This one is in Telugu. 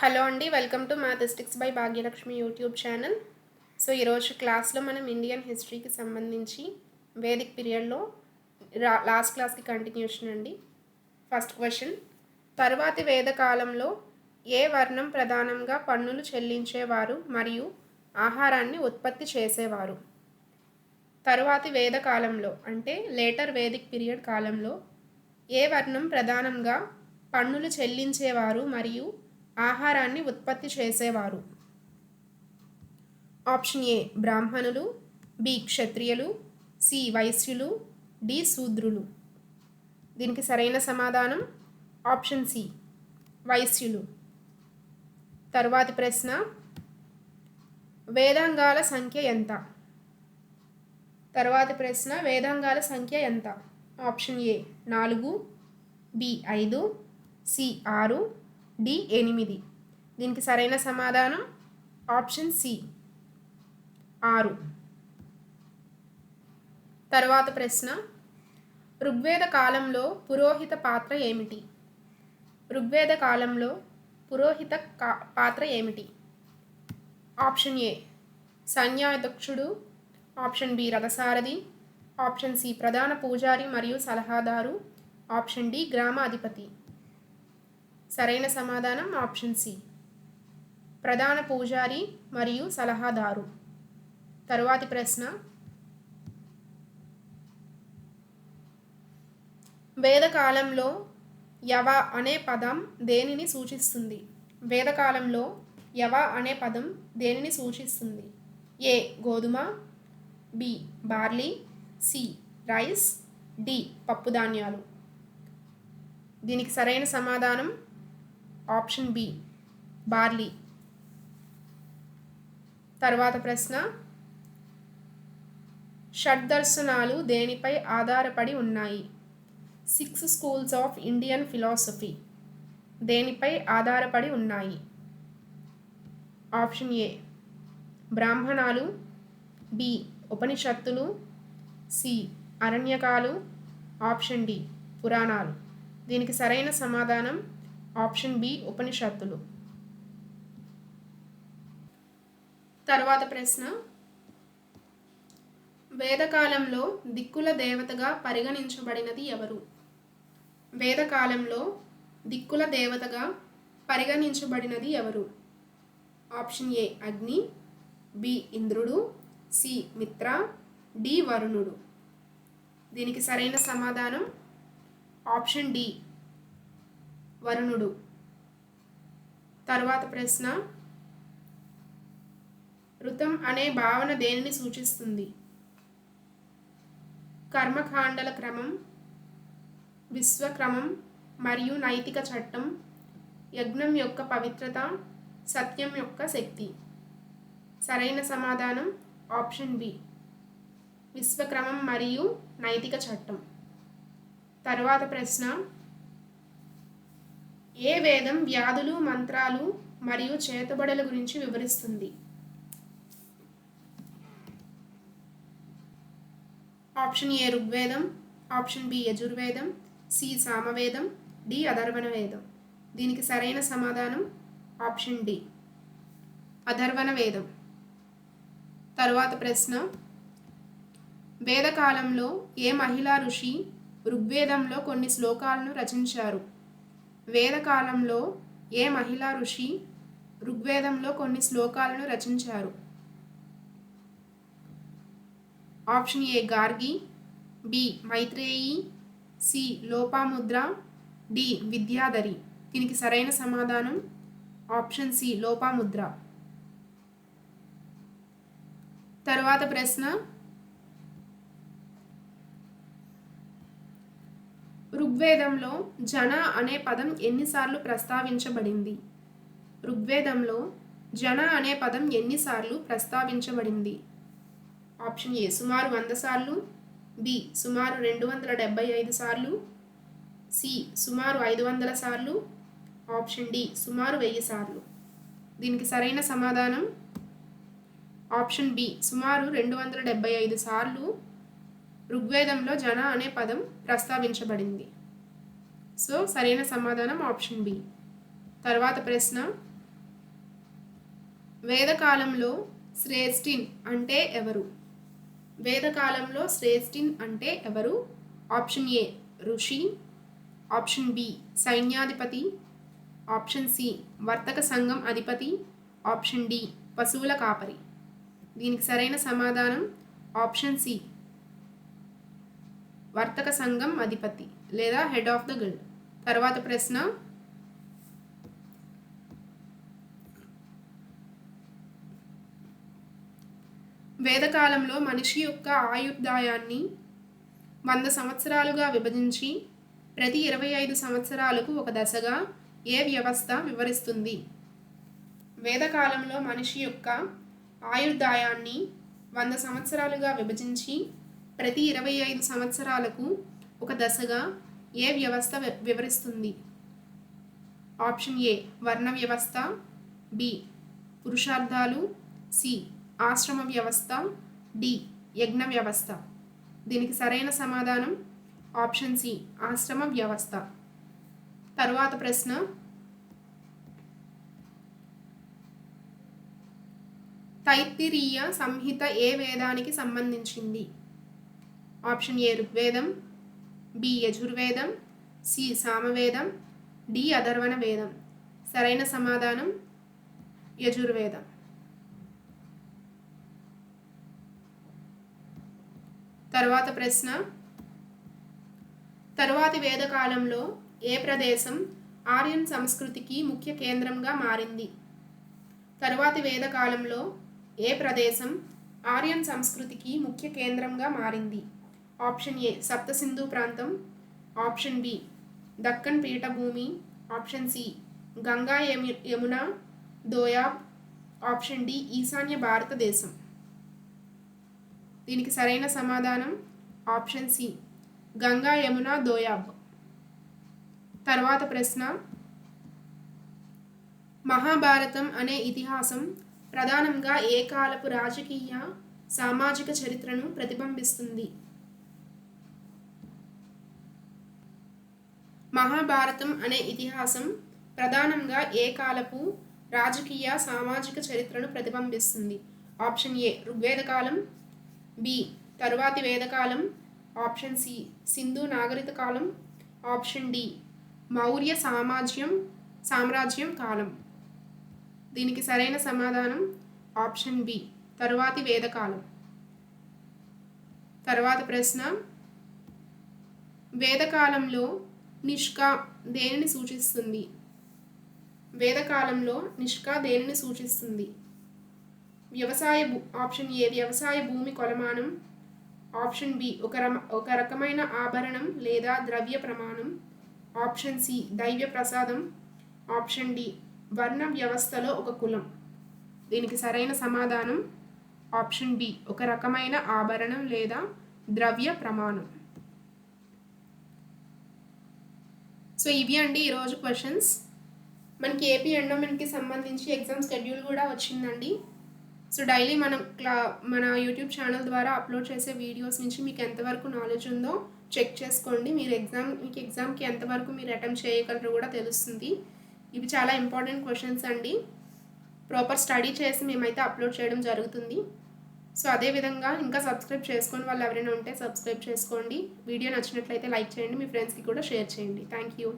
హలో అండి, welcome to mathematics by Bhagyalakshmi YouTube channel. So ఈరోజు క్లాస్లో మనం ఇండియన్ హిస్టరీకి సంబంధించి వేదిక్ పీరియడ్లో లాస్ట్ క్లాస్కి కంటిన్యూషన్ అండి. ఫస్ట్ క్వశ్చన్, తరువాతి వేదకాలంలో ఏ వర్ణం ప్రధానంగా పన్నులు చెల్లించేవారు మరియు ఆహారాన్ని ఉత్పత్తి చేసేవారు? తరువాతి వేదకాలంలో అంటే లేటర్ వేదిక్ పీరియడ్ కాలంలో ఏ వర్ణం ప్రధానంగా పన్నులు చెల్లించేవారు మరియు ఆహారాన్ని ఉత్పత్తి చేసేవారు? ఆప్షన్ ఏ బ్రాహ్మణులు, బి క్షత్రియులు, సి వైశ్యులు, డి శూద్రులు. దీనికి సరైన సమాధానం ఆప్షన్ సి వైశ్యులు. తరువాతి ప్రశ్న, వేదాంగాల సంఖ్య ఎంత? వేదాంగాల సంఖ్య ఎంత? Option A 4, B 5, C 6, D 8. దీనికి సరైన సమాధానం ఆప్షన్ సి 6. తర్వాత ప్రశ్న, ఋగ్వేద కాలంలో పురోహిత పాత్ర ఏమిటి? ఋగ్వేద కాలంలో పురోహిత పాత్ర ఏమిటి? ఆప్షన్ ఏ సైన్యాధ్యక్షుడు, ఆప్షన్ బి రథసారథి, ఆప్షన్ సి ప్రధాన పూజారి మరియు సలహాదారు, ఆప్షన్ డి గ్రామ అధిపతి. సరైన సమాధానం ఆప్షన్ సి ప్రధాన పూజారి మరియు సలహాదారు. తరువాతి ప్రశ్న, వేదకాలంలో యవ అనే పదం దేనిని సూచిస్తుంది? వేదకాలంలో యవ అనే పదం దేనిని సూచిస్తుంది? ఏ గోధుమ, B barley, C rice, D పప్పుధాన్యాలు. దీనికి సరైన సమాధానం ఆప్షన్ బి బార్లీ. తర్వాత ప్రశ్న, షడ్దర్శనాలు దేనిపై ఆధారపడి ఉన్నాయి? 6 స్కూల్స్ ఆఫ్ ఇండియన్ ఫిలాసఫీ దేనిపై ఆధారపడి ఉన్నాయి? ఆప్షన్ ఏ బ్రాహ్మణాలు, బి ఉపనిషత్తులు, సి అరణ్యకాలు, ఆప్షన్ డి పురాణాలు. దీనికి సరైన సమాధానం ఆప్షన్ బి ఉపనిషత్తులు. తర్వాత ప్రశ్న, వేదకాలంలో దిక్కుల దేవతగా పరిగణించబడినది ఎవరు? వేదకాలంలో దిక్కుల దేవతగా పరిగణించబడినది ఎవరు? ఆప్షన్ ఏ అగ్ని, బి ఇంద్రుడు, సి మిత్ర, డి వరుణుడు. దీనికి సరైన సమాధానం ఆప్షన్ డి వరుణుడు. తరువాత ప్రశ్న, ఋతం అనే భావన దేనిని సూచిస్తుంది? కర్మకాండల క్రమం, విశ్వక్రమం మరియు నైతిక చట్టం, యజ్ఞం యొక్క పవిత్రత, సత్యం యొక్క శక్తి. సరైన సమాధానం ఆప్షన్ బి విశ్వక్రమం మరియు నైతిక చట్టం. తరువాత ప్రశ్న, ఏ వేదం వ్యాధులు, మంత్రాలు మరియు చేతబడుల గురించి వివరిస్తుంది? ఆప్షన్ ఏ ఋగ్వేదం, ఆప్షన్ బి యజుర్వేదం, సి సామవేదం, డి అథర్వణ వేదం. దీనికి సరైన సమాధానం ఆప్షన్ డి అథర్వణ వేదం. తరువాత ప్రశ్న, వేదకాలంలో ఏ మహిళా ఋషి ఋగ్వేదంలో కొన్ని శ్లోకాలను రచించారు? వేదకాలంలో ఏ మహిళా ఋషి ఋగ్వేదంలో కొన్ని శ్లోకాలను రచించారు? Option A Gargi, B Maitreyi, C Lopamudra, D Vidyadhari. దీనికి సరైన సమాధానం ఆప్షన్ సి లోపాముద్ర. తరువాత ప్రశ్న, ఋగ్వేదంలో జన అనే పదం ఎన్నిసార్లు ప్రస్తావించబడింది? ఋగ్వేదంలో జన అనే పదం ఎన్నిసార్లు ప్రస్తావించబడింది? ఆప్షన్ ఏ సుమారు 100 సార్లు, బి సుమారు 275 సార్లు, సి సుమారు 500 సార్లు, ఆప్షన్ డి సుమారు 1000 సార్లు. దీనికి సరైన సమాధానం ఆప్షన్ బి సుమారు 275 సార్లు ఋగ్వేదంలో జన అనే పదం ప్రస్తావించబడింది. సో సరైన సమాధానం ఆప్షన్ బి. తర్వాత ప్రశ్న, వేదకాలంలో శ్రేష్ఠిన్ అంటే ఎవరు? వేదకాలంలో శ్రేష్ఠిన్ అంటే ఎవరు? ఆప్షన్ ఏ ఋషి, ఆప్షన్ బి సైన్యాధిపతి, ఆప్షన్ సి వర్తక సంఘం అధిపతి, ఆప్షన్ డి పశువుల కాపరి. దీనికి సరైన సమాధానం ఆప్షన్ సి వర్తక సంఘం అధిపతి లేదా హెడ్ ఆఫ్ ద గిల్డ్. తర్వాత ప్రశ్న, వేదకాలంలో మనిషి యొక్క ఆయుర్దాయాన్ని 100 సంవత్సరాలుగా విభజించి ప్రతి 25 సంవత్సరాలకు ఒక దశగా ఏ వ్యవస్థ వివరిస్తుంది? వేదకాలంలో మనిషి యొక్క ఆయుర్దాయాన్ని 100 సంవత్సరాలుగా విభజించి ప్రతి 25 సంవత్సరాలకు ఒక దశగా ఏ వ్యవస్థ వివరిస్తుంది? ఆప్షన్ ఏ వర్ణ వ్యవస్థ, బి పురుషార్థాలు, సి ఆశ్రమ వ్యవస్థ, డి యజ్ఞ వ్యవస్థ. దీనికి సరైన సమాధానం ఆప్షన్ సి ఆశ్రమ వ్యవస్థ. తరువాత ప్రశ్న, తైత్తిరీయ సంహిత ఏ వేదానికి సంబంధించింది? ఆప్షన్ ఏ ఋగ్వేదం, బి యజుర్వేదం, సి సామవేదం, డి అథర్వణ వేదం. సరైన సమాధానం యజుర్వేదం. తరువాత ప్రశ్న, తరువాతి వేదకాలంలో ఏ ప్రదేశం ఆర్యన్ సంస్కృతికి ముఖ్య కేంద్రంగా మారింది? తరువాతి వేదకాలంలో ఏ ప్రదేశం ఆర్యన్ సంస్కృతికి ముఖ్య కేంద్రంగా మారింది? ఆప్షన్ ఏ సప్త సింధు ప్రాంతం, ఆప్షన్ బి దక్కన్ పీఠభూమి, option C Ganga Yamuna Doab, option D ఈశాన్య భారతదేశం. దీనికి సరైన సమాధానం ఆప్షన్ సి గంగా యమున దోయాబ్. తర్వాత ప్రశ్న, మహాభారతం అనే ఇతిహాసం ప్రధానంగా ఏ కాలపు రాజకీయ సామాజిక చరిత్రను ప్రతిబింబిస్తుంది? మహాభారతం అనే ఇతిహాసం ప్రధానంగా ఏ కాలపు రాజకీయ సామాజిక చరిత్రను ప్రతిబింబిస్తుంది? ఆప్షన్ ఏ ఋగ్వేద కాలం, బి తరువాతి వేదకాలం, ఆప్షన్ సి సింధు నాగరిక కాలం, ఆప్షన్ డి మౌర్య సామ్రాజ్యం కాలం. దీనికి సరైన సమాధానం ఆప్షన్ బి తరువాతి వేదకాలం. తర్వాత ప్రశ్న, వేదకాలంలో నిష్కా దేనిని సూచిస్తుంది? వేదకాలంలో నిష్కా దేనిని సూచిస్తుంది? ఆప్షన్ ఏ వ్యవసాయ భూమి కొలమానం, ఆప్షన్ బి ఒక రకమైన ఆభరణం లేదా ద్రవ్య ప్రమాణం, ఆప్షన్ సి దైవ ప్రసాదం, ఆప్షన్ డి వర్ణ వ్యవస్థలో ఒక కులం. దీనికి సరైన సమాధానం ఆప్షన్ బి ఒక రకమైన ఆభరణం లేదా ద్రవ్య ప్రమాణం. సో ఇవి అండి ఈరోజు క్వశ్చన్స్. మనకి ఏపీ ఎండోమెంట్కి సంబంధించి ఎగ్జామ్ షెడ్యూల్ కూడా వచ్చిందండి. సో డైలీ మన యూట్యూబ్ ఛానల్ ద్వారా అప్లోడ్ చేసే వీడియోస్ నుంచి మీకు ఎంతవరకు నాలెడ్జ్ ఉందో చెక్ చేసుకోండి. మీకు ఎగ్జామ్కి ఎంతవరకు మీరు అటెంప్ట్ చేయగలరో కూడా తెలుస్తుంది. ఇవి చాలా ఇంపార్టెంట్ క్వశ్చన్స్ అండి. ప్రాపర్ స్టడీ చేసి మేమైతే అప్లోడ్ చేయడం జరుగుతుంది. సో అదేవిధంగా ఇంకా సబ్స్క్రైబ్ చేసుకొని వాళ్ళు ఎవరైనా ఉంటే సబ్స్క్రైబ్ చేసుకోండి. వీడియో నచ్చినట్లయితే లైక్ చేయండి, మీ ఫ్రెండ్స్కి కూడా షేర్ చేయండి. Thank you.